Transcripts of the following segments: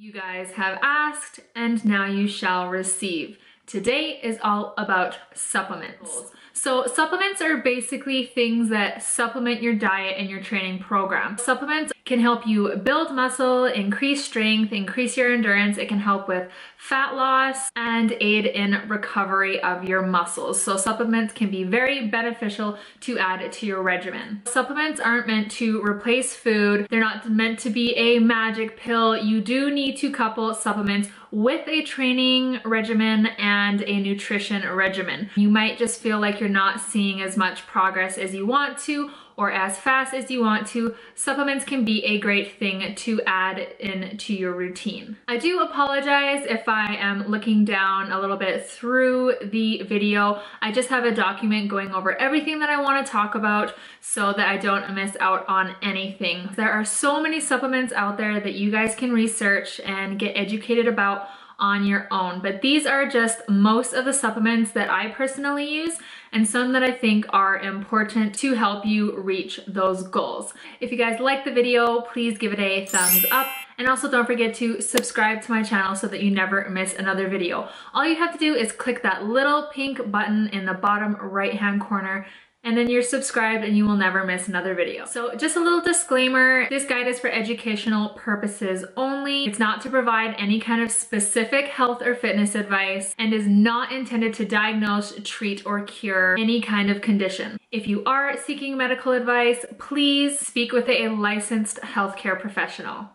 You guys have asked, and now you shall receive. Today is all about supplements. So supplements are basically things that supplement your diet and your training program. Supplements can help you build muscle, increase strength, increase your endurance. It can help with fat loss and aid in recovery of your muscles. So supplements can be very beneficial to add to your regimen. Supplements aren't meant to replace food. They're not meant to be a magic pill. You do need to couple supplements with a training regimen and a nutrition regimen. You might just feel like you're not seeing as much progress as you want to or as fast as you want to. Supplements can be a great thing to add into your routine. I do apologize if I am looking down a little bit through the video. I just have a document going over everything that I want to talk about so that I don't miss out on anything. There are so many supplements out there that you guys can research and get educated about on your own, but these are just most of the supplements that I personally use and some that I think are important to help you reach those goals. If you guys like the video, please give it a thumbs up, and also don't forget to subscribe to my channel so that you never miss another video. All you have to do is click that little pink button in the bottom right hand corner, and then you're subscribed and you will never miss another video. So just a little disclaimer, this guide is for educational purposes only. It's not to provide any kind of specific health or fitness advice and is not intended to diagnose, treat, or cure any kind of condition. If you are seeking medical advice, please speak with a licensed healthcare professional.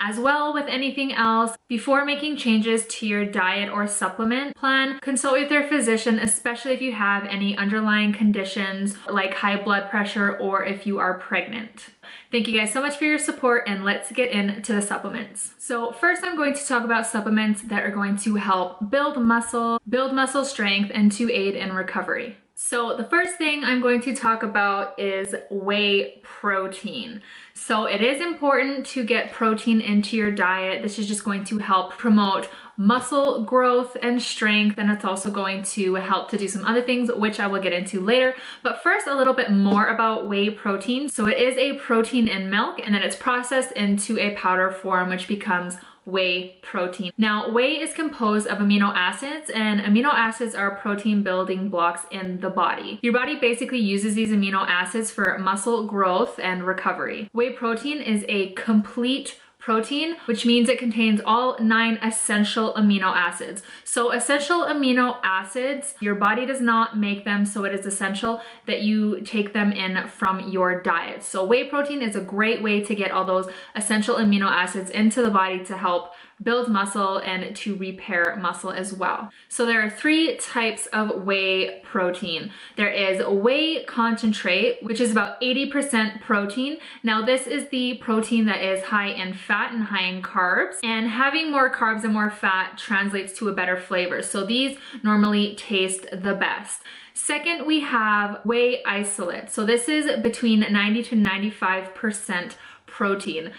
As well with anything else, before making changes to your diet or supplement plan, consult with your physician, especially if you have any underlying conditions like high blood pressure or if you are pregnant. Thank you guys so much for your support, and let's get into the supplements. So first I'm going to talk about supplements that are going to help build muscle strength, and to aid in recovery. So the first thing I'm going to talk about is whey protein. So it is important to get protein into your diet. This is just going to help promote muscle growth and strength, and it's also going to help to do some other things, which I will get into later. But first, a little bit more about whey protein. So it is a protein in milk, and then it's processed into a powder form, which becomes whey protein. Now, whey is composed of amino acids, and amino acids are protein building blocks in the body. Your body basically uses these amino acids for muscle growth and recovery. Whey protein is a complete protein, which means it contains all 9 essential amino acids. So essential amino acids, your body does not make them, so it is essential that you take them in from your diet. So whey protein is a great way to get all those essential amino acids into the body to help build muscle and to repair muscle as well. So there are 3 types of whey protein. There is whey concentrate, which is about 80% protein. Now this is the protein that is high in fat and high in carbs, and having more carbs and more fat translates to a better flavor. So these normally taste the best. Second, we have whey isolate. So this is between 90 to 95% protein.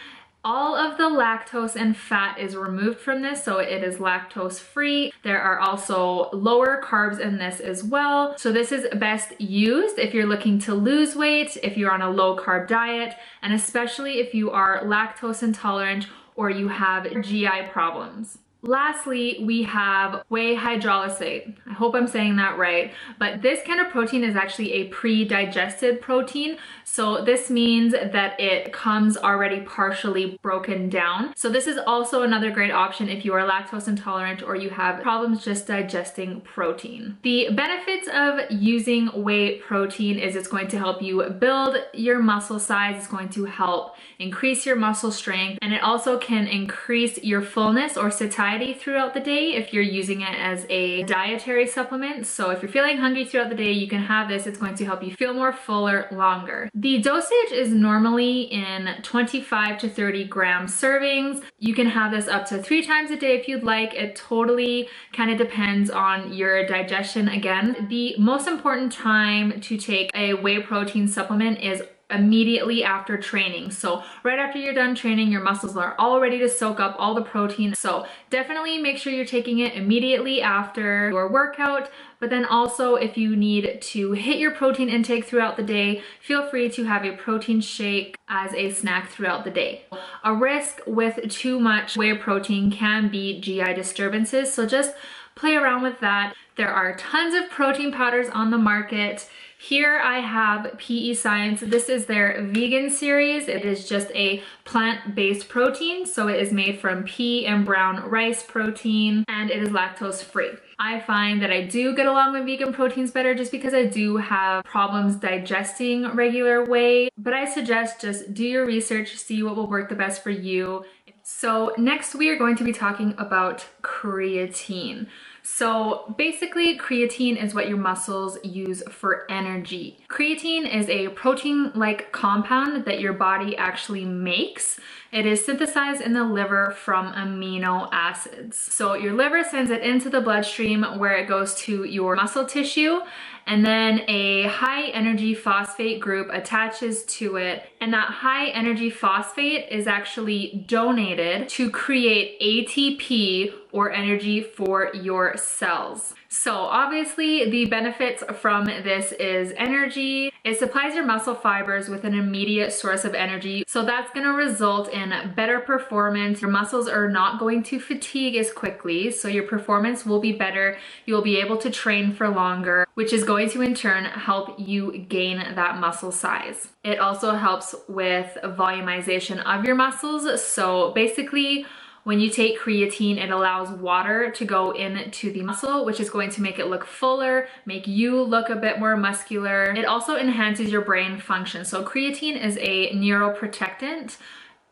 All of the lactose and fat is removed from this, so it is lactose free. There are also lower carbs in this as well. So this is best used if you're looking to lose weight, if you're on a low carb diet, and especially if you are lactose intolerant or you have GI problems. Lastly, we have whey hydrolysate. I hope I'm saying that right, but this kind of protein is actually a pre-digested protein. So this means that it comes already partially broken down. So this is also another great option if you are lactose intolerant or you have problems just digesting protein. The benefits of using whey protein is it's going to help you build your muscle size, it's going to help increase your muscle strength, and it also can increase your fullness or satiety throughout the day if you're using it as a dietary supplement. So if you're feeling hungry throughout the day, you can have this. It's going to help you feel more fuller longer. The dosage is normally in 25 to 30 gram servings. You can have this up to 3 times a day if you'd like. It totally kind of depends on your digestion. Again, the most important time to take a whey protein supplement is immediately after training. So right after you're done training, your muscles are all ready to soak up all the protein. So definitely make sure you're taking it immediately after your workout. But then also, if you need to hit your protein intake throughout the day, feel free to have a protein shake as a snack throughout the day. A risk with too much whey protein can be GI disturbances, so just play around with that. There are tons of protein powders on the market. Here I have PE Science. This is their vegan series. It is just a plant-based protein, so it is made from pea and brown rice protein, and it is lactose free. I find that I do get along with vegan proteins better just because I do have problems digesting regular whey, but I suggest just do your research, see what will work the best for you. So next we are going to be talking about creatine. So basically, creatine is what your muscles use for energy. Creatine is a protein-like compound that your body actually makes. It is synthesized in the liver from amino acids. So your liver sends it into the bloodstream where it goes to your muscle tissue, and then a high energy phosphate group attaches to it, and that high energy phosphate is actually donated to create ATP or energy for your cells. So obviously the benefits from this is energy. It supplies your muscle fibers with an immediate source of energy. So that's going to result in better performance. Your muscles are not going to fatigue as quickly. So your performance will be better. You'll be able to train for longer, which is going to in turn help you gain that muscle size. It also helps with volumization of your muscles. So basically, when you take creatine, it allows water to go into the muscle, which is going to make it look fuller, make you look a bit more muscular. It also enhances your brain function. So creatine is a neuroprotectant,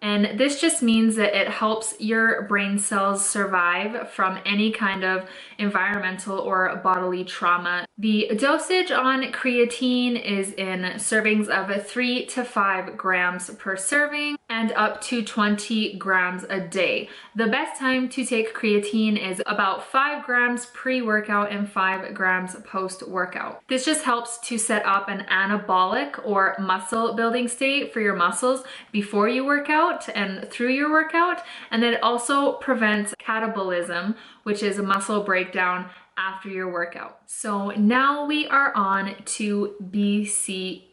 and this just means that it helps your brain cells survive from any kind of environmental or bodily trauma. The dosage on creatine is in servings of 3 to 5 grams per serving and up to 20 grams a day. The best time to take creatine is about 5 grams pre-workout and 5 grams post-workout. This just helps to set up an anabolic or muscle building state for your muscles before you work out and through your workout, and then it also prevents catabolism, which is a muscle breakdown after your workout. So now we are on to BCAAs.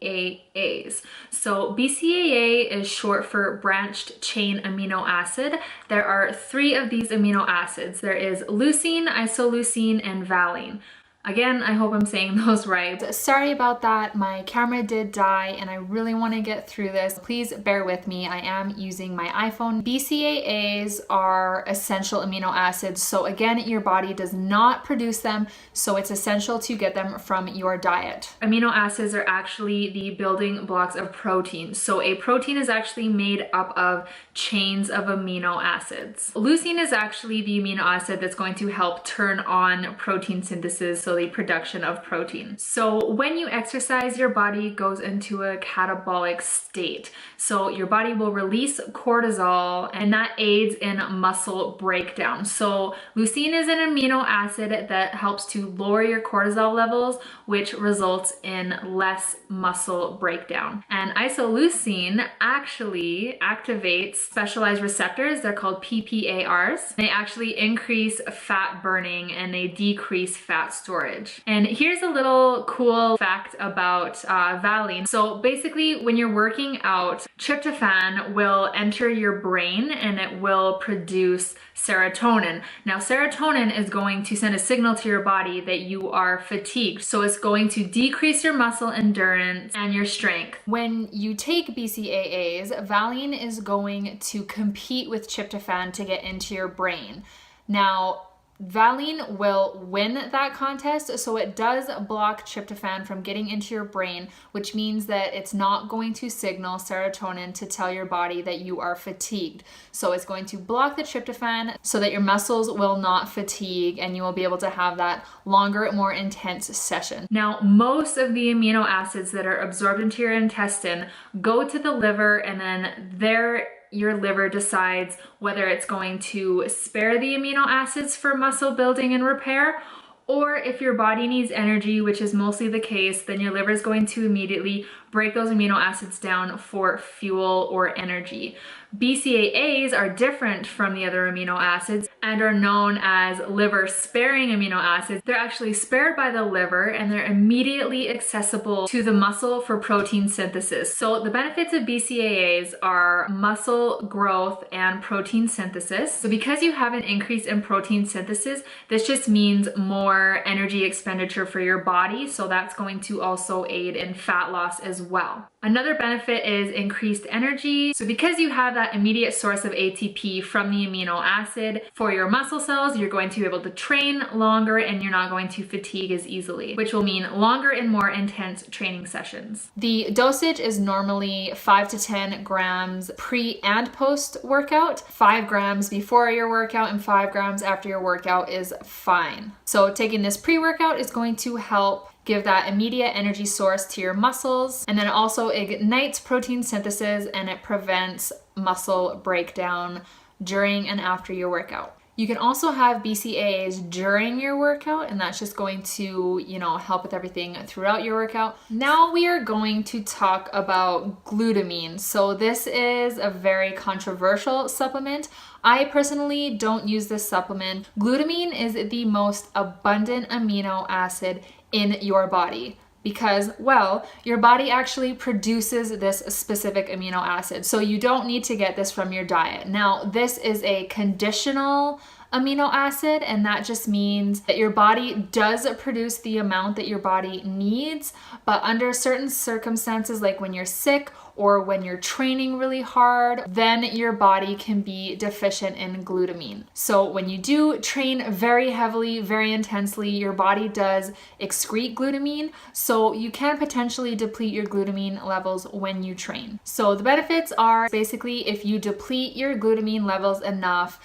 So BCAA is short for branched chain amino acid. There are 3 of these amino acids. There is leucine, isoleucine, and valine. Again, I hope I'm saying those right. Sorry about that. My camera did die and I really want to get through this. Please bear with me. I am using my iPhone. BCAAs are essential amino acids. So again, your body does not produce them. So it's essential to get them from your diet. Amino acids are actually the building blocks of protein. So a protein is actually made up of chains of amino acids. Leucine is actually the amino acid that's going to help turn on protein synthesis. So the production of protein. So when you exercise, your body goes into a catabolic state. So your body will release cortisol, and that aids in muscle breakdown. So leucine is an amino acid that helps to lower your cortisol levels, which results in less muscle breakdown. And isoleucine actually activates specialized receptors. They're called PPARs. They actually increase fat burning and they decrease fat storage. And here's a little cool fact about valine. So basically, when you're working out, tryptophan will enter your brain and it will produce serotonin. Now, serotonin is going to send a signal to your body that you are fatigued. So it's going to decrease your muscle endurance and your strength. When you take BCAAs, valine is going to compete with tryptophan to get into your brain. Now, valine will win that contest, so it does block tryptophan from getting into your brain, which means that it's not going to signal serotonin to tell your body that you are fatigued. So it's going to block the tryptophan so that your muscles will not fatigue and you will be able to have that longer, more intense session. Now, most of the amino acids that are absorbed into your intestine go to the liver, and then your liver decides whether it's going to spare the amino acids for muscle building and repair, or if your body needs energy, which is mostly the case, then your liver is going to immediately break those amino acids down for fuel or energy. BCAAs are different from the other amino acids and are known as liver-sparing amino acids. They're actually spared by the liver and they're immediately accessible to the muscle for protein synthesis. So the benefits of BCAAs are muscle growth and protein synthesis. So because you have an increase in protein synthesis, this just means more energy expenditure for your body. So that's going to also aid in fat loss as well. Another benefit is increased energy. So because you have that immediate source of ATP from the amino acid for your muscle cells, you're going to be able to train longer and you're not going to fatigue as easily, which will mean longer and more intense training sessions. The dosage is normally 5 to 10 grams pre and post workout. 5 grams before your workout and 5 grams after your workout is fine. So taking this pre-workout is going to help give that immediate energy source to your muscles, and then it also ignites protein synthesis and it prevents muscle breakdown during and after your workout. You can also have BCAAs during your workout, and that's just going to, help with everything throughout your workout. Now we are going to talk about glutamine. So this is a very controversial supplement. I personally don't use this supplement. Glutamine is the most abundant amino acid in your body because, well, your body actually produces this specific amino acid. So you don't need to get this from your diet. Now, this is a conditional amino acid, and that just means that your body does produce the amount that your body needs, but under certain circumstances, like when you're sick or when you're training really hard, then your body can be deficient in glutamine. So when you do train very heavily, very intensely, your body does excrete glutamine, so you can potentially deplete your glutamine levels when you train. So the benefits are basically if you deplete your glutamine levels enough,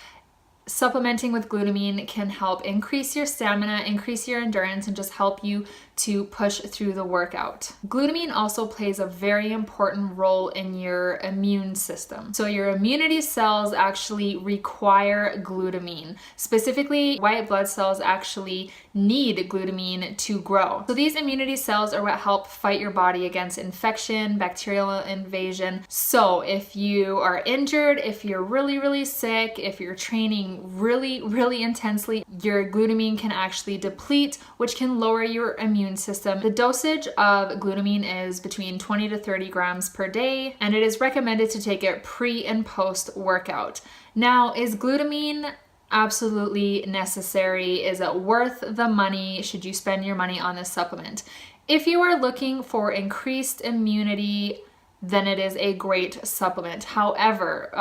supplementing with glutamine can help increase your stamina, increase your endurance, and just help you to push through the workout. Glutamine also plays a very important role in your immune system. So your immunity cells actually require glutamine. Specifically, white blood cells actually need glutamine to grow. So these immunity cells are what help fight your body against infection, bacterial invasion. So if you are injured, if you're really sick, if you're training really intensely, your glutamine can actually deplete, which can lower your immune system. The dosage of glutamine is between 20 to 30 grams per day, and it is recommended to take it pre and post workout. Now, is glutamine absolutely necessary? Is it worth the money? Should you spend your money on this supplement? If you are looking for increased immunity, then it is a great supplement. However,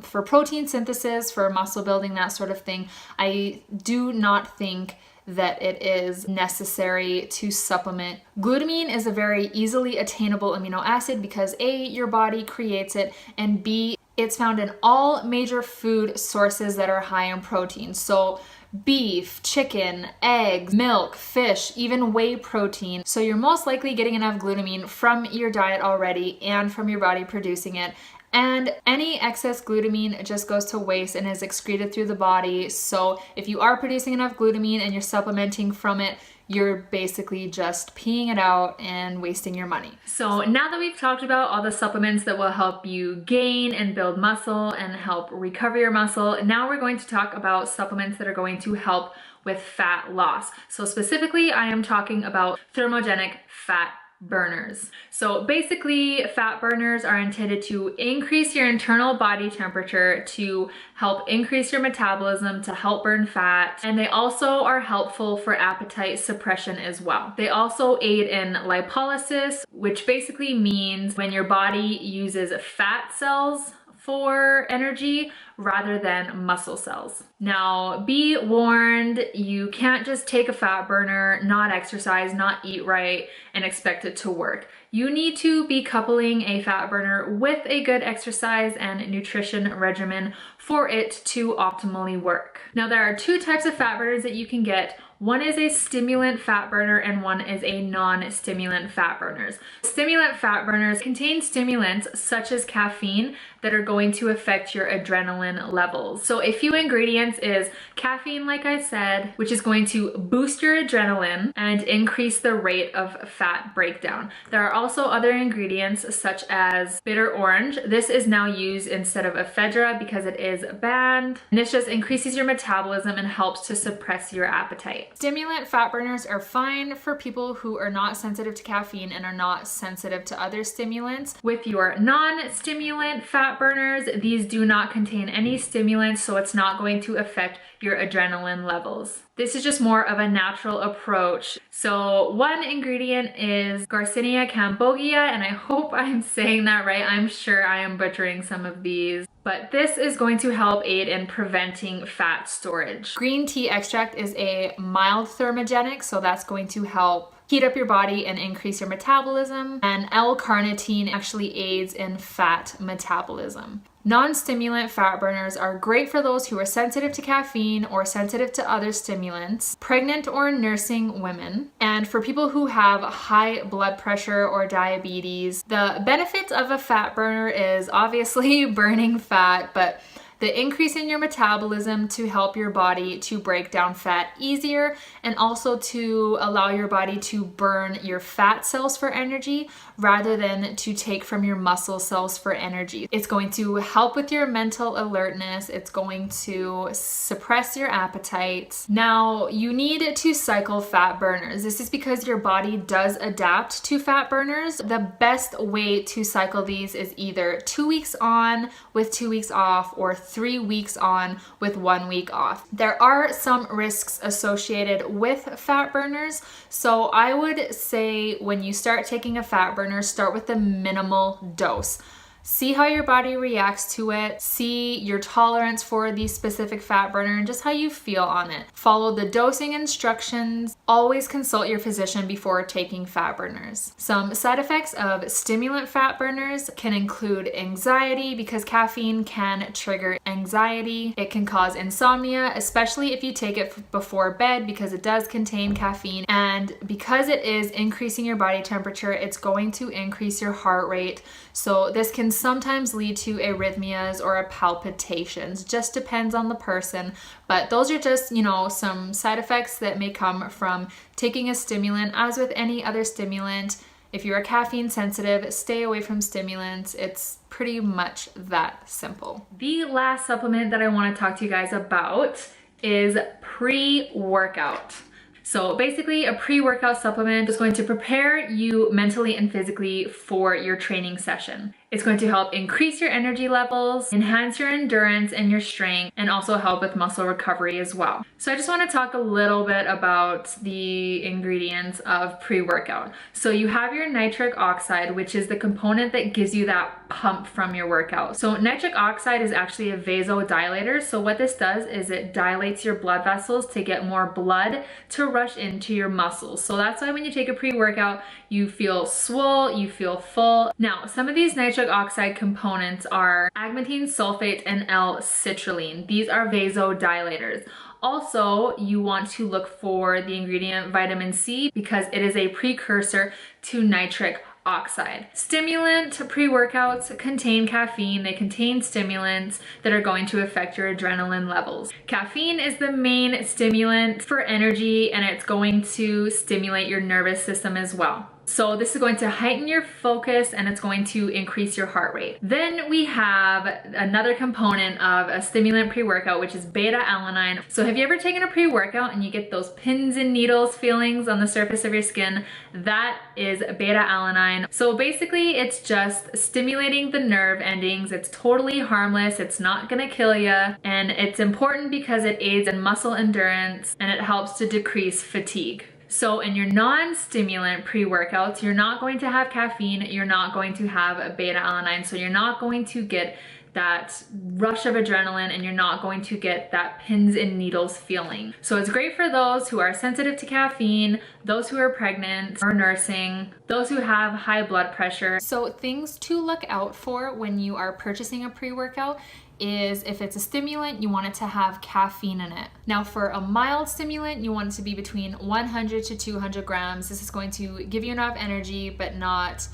for protein synthesis, for muscle building, that sort of thing, I do not think that it is necessary to supplement. Glutamine is a very easily attainable amino acid because A, your body creates it, and B, it's found in all major food sources that are high in protein. So beef, chicken, eggs, milk, fish, even whey protein. So you're most likely getting enough glutamine from your diet already and from your body producing it. And any excess glutamine just goes to waste and is excreted through the body. So if you are producing enough glutamine and you're supplementing from it, you're basically just peeing it out and wasting your money. So now that we've talked about all the supplements that will help you gain and build muscle and help recover your muscle, now we're going to talk about supplements that are going to help with fat loss. So specifically, I am talking about thermogenic fat burners. So basically, fat burners are intended to increase your internal body temperature, to help increase your metabolism, to help burn fat, and they also are helpful for appetite suppression as well. They also aid in lipolysis, which basically means when your body uses fat cells for energy rather than muscle cells. Now, be warned, you can't just take a fat burner, not exercise, not eat right, and expect it to work. You need to be coupling a fat burner with a good exercise and nutrition regimen for it to optimally work. Now, there are two types of fat burners that you can get. One is a stimulant fat burner and one is a non-stimulant fat burners. Stimulant fat burners contain stimulants such as caffeine that are going to affect your adrenaline levels. So a few ingredients is caffeine, like I said, which is going to boost your adrenaline and increase the rate of fat breakdown. There are also other ingredients such as bitter orange. This is now used instead of ephedra because it is banned. And this just increases your metabolism and helps to suppress your appetite. Stimulant fat burners are fine for people who are not sensitive to caffeine and are not sensitive to other stimulants. With your non-stimulant fat burners, these do not contain any stimulants, so it's not going to affect your adrenaline levels. This is just more of a natural approach. So one ingredient is Garcinia cambogia, and I hope I'm saying that right. I'm sure I am butchering some of these, but this is going to help aid in preventing fat storage. Green tea extract is a mild thermogenic, so that's going to help heat up your body and increase your metabolism. And L-carnitine actually aids in fat metabolism. Non-stimulant fat burners are great for those who are sensitive to caffeine or sensitive to other stimulants, pregnant or nursing women, and for people who have high blood pressure or diabetes. The benefits of a fat burner is obviously burning fat, but the increase in your metabolism to help your body to break down fat easier and also to allow your body to burn your fat cells for energy rather than to take from your muscle cells for energy. It's going to help with your mental alertness. It's going to suppress your appetite. Now, you need to cycle fat burners. This is because your body does adapt to fat burners. The best way to cycle these is either 2 weeks on with 2 weeks off or 3 weeks on with 1 week off. There are some risks associated with fat burners, so I would say when you start taking a fat burner, start with the minimal dose. See how your body reacts to it, see your tolerance for the specific fat burner and just how you feel on it. Follow the dosing instructions. Always consult your physician before taking fat burners. Some side effects of stimulant fat burners can include anxiety because caffeine can trigger anxiety. It can cause insomnia, especially if you take it before bed because it does contain caffeine. And because it is increasing your body temperature, it's going to increase your heart rate. So this can sometimes lead to arrhythmias or palpitations, just depends on the person. But those are just, some side effects that may come from taking a stimulant. As with any other stimulant, if you are caffeine sensitive, stay away from stimulants. It's pretty much that simple. The last supplement that I want to talk to you guys about is pre-workout. So basically, a pre-workout supplement is going to prepare you mentally and physically for your training session. It's going to help increase your energy levels, enhance your endurance and your strength, and also help with muscle recovery as well. So I just want to talk a little bit about the ingredients of pre-workout. So you have your nitric oxide, which is the component that gives you that pump from your workout. So nitric oxide is actually a vasodilator. So what this does is it dilates your blood vessels to get more blood to rush into your muscles. So that's why when you take a pre-workout, you feel swole, you feel full. Now, some of these nitric oxide components are agmatine sulfate and L-citrulline. These are vasodilators. Also, you want to look for the ingredient vitamin C because it is a precursor to nitric oxide. Stimulant pre-workouts contain caffeine. They contain stimulants that are going to affect your adrenaline levels. Caffeine is the main stimulant for energy, and it's going to stimulate your nervous system as well. So this is going to heighten your focus and it's going to increase your heart rate. Then we have another component of a stimulant pre-workout, which is beta-alanine. So have you ever taken a pre-workout and you get those pins and needles feelings on the surface of your skin? That is beta-alanine. So basically it's just stimulating the nerve endings. It's totally harmless. It's not gonna kill you. And it's important because it aids in muscle endurance and it helps to decrease fatigue. So in your non-stimulant pre-workouts, you're not going to have caffeine, you're not going to have beta-alanine, so you're not going to get that rush of adrenaline and you're not going to get that pins and needles feeling. So it's great for those who are sensitive to caffeine, those who are pregnant or nursing, those who have high blood pressure. So things to look out for when you are purchasing a pre-workout is if it's a stimulant, you want it to have caffeine in it. Now for a mild stimulant, you want it to be between 100 to 200 grams. This is going to give you enough energy, but not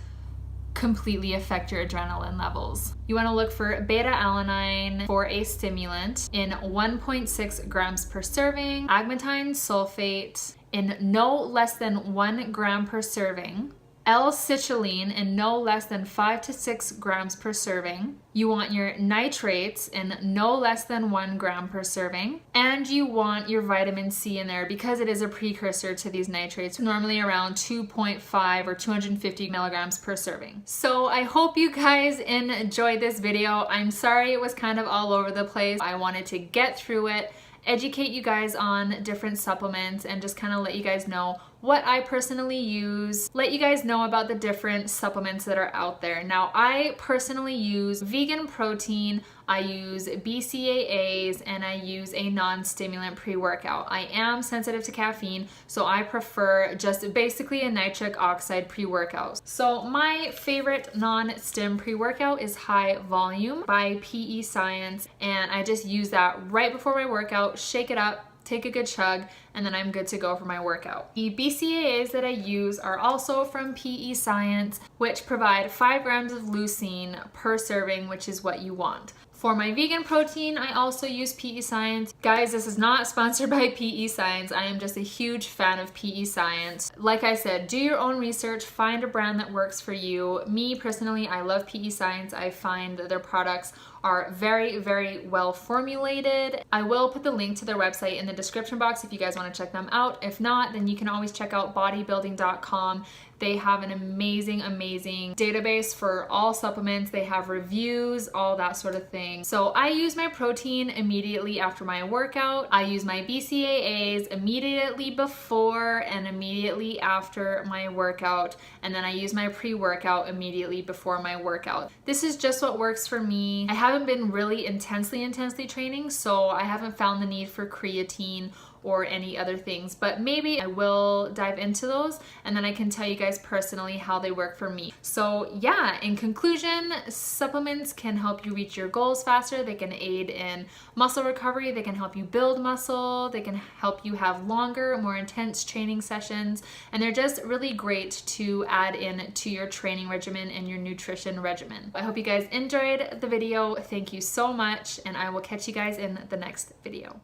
completely affect your adrenaline levels. You want to look for beta-alanine for a stimulant in 1.6 grams per serving, agmatine sulfate in no less than 1 gram per serving, L-citrulline in no less than 5 to 6 grams per serving. You want your nitrates in no less than 1 gram per serving. And you want your vitamin C in there because it is a precursor to these nitrates, normally around 2.5 or 250 milligrams per serving. So I hope you guys enjoyed this video. I'm sorry it was kind of all over the place. I wanted to get through it, educate you guys on different supplements, and just kind of let you guys know what I personally use, let you guys know about the different supplements that are out there. Now, I personally use vegan protein, I use BCAAs, and I use a non-stimulant pre-workout. I am sensitive to caffeine, so I prefer just basically a nitric oxide pre-workout. So my favorite non-stim pre-workout is High Volume by PE Science, and I just use that right before my workout, shake it up, take a good chug, and then I'm good to go for my workout. The BCAAs that I use are also from PE Science, which provide 5 grams of leucine per serving, which is what you want. For my vegan protein, I also use PE Science. Guys, this is not sponsored by PE Science. I am just a huge fan of PE Science. Like I said, do your own research, find a brand that works for you. Me personally, I love PE Science. I find that their products are very, very well formulated. I will put the link to their website in the description box if you guys want to check them out. If not, then you can always check out bodybuilding.com. They have an amazing, amazing database for all supplements. They have reviews, all that sort of thing. So I use my protein immediately after my workout. I use my BCAAs immediately before and immediately after my workout. And then I use my pre-workout immediately before my workout. This is just what works for me. I haven't been really intensely training, so I haven't found the need for creatine or any other things, but maybe I will dive into those and then I can tell you guys personally how they work for me. So yeah, in conclusion, supplements can help you reach your goals faster. They can aid in muscle recovery. They can help you build muscle. They can help you have longer, more intense training sessions. And they're just really great to add in to your training regimen and your nutrition regimen. I hope you guys enjoyed the video. Thank you so much, and I will catch you guys in the next video.